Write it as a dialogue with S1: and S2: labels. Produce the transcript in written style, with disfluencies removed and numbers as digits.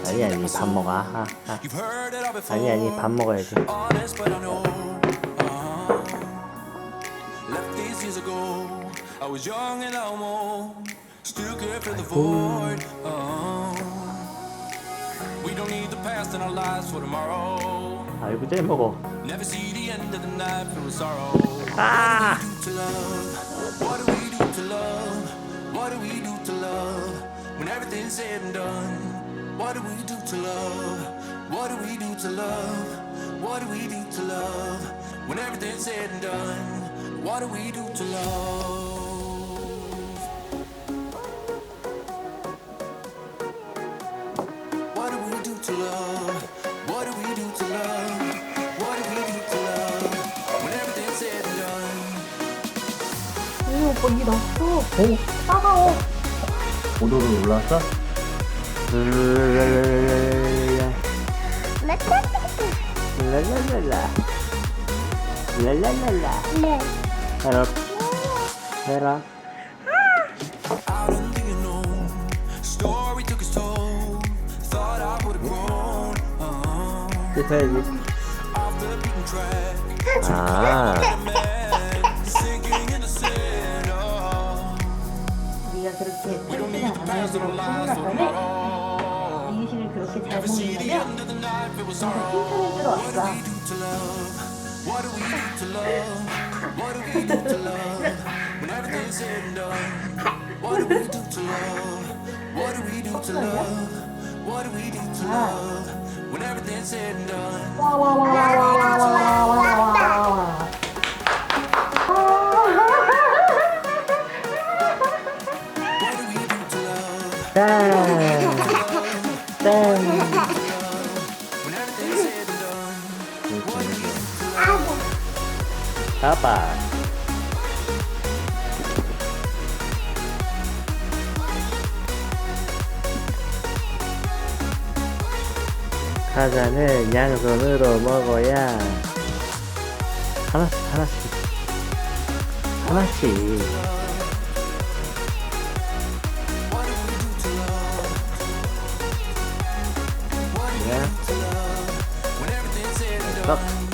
S1: 아니 밥 먹어. 아니 밥 먹어야지. 아이고 잘 먹어. 아! What do we do to love when everything's said and done? What do we do to love? What do we do to love? What do we do to love when everything's said and done? What do we do to love? What do we do to love? What do we do to love? What do we do to love when everything's said and done?
S2: 오, 오빠 이 났어. 오, 따가워.
S1: 5도로 올라왔어? 랄랄랄라 랄랄랄라
S2: 네.
S1: 해라 해야지.
S2: 네가 그렇게 땡기지 않아요? 소문났다네? 이유식을 그렇게 잘 먹는다며? 그래서 칭찬해 주러 왔어.
S3: What do we do to love? What do we do to love when everything's said and done? What do we do to love? What do we do to love? What do we do to love when everything's said and done?
S2: 와와와와와와와와와와.
S3: What do we do to love?
S1: 땡
S3: When everything's said and done? What do we do to love?
S1: 아빠 과자는 양손으로 먹어야 하나씩
S3: What do we do to love? What do we do to love when everything's said and done?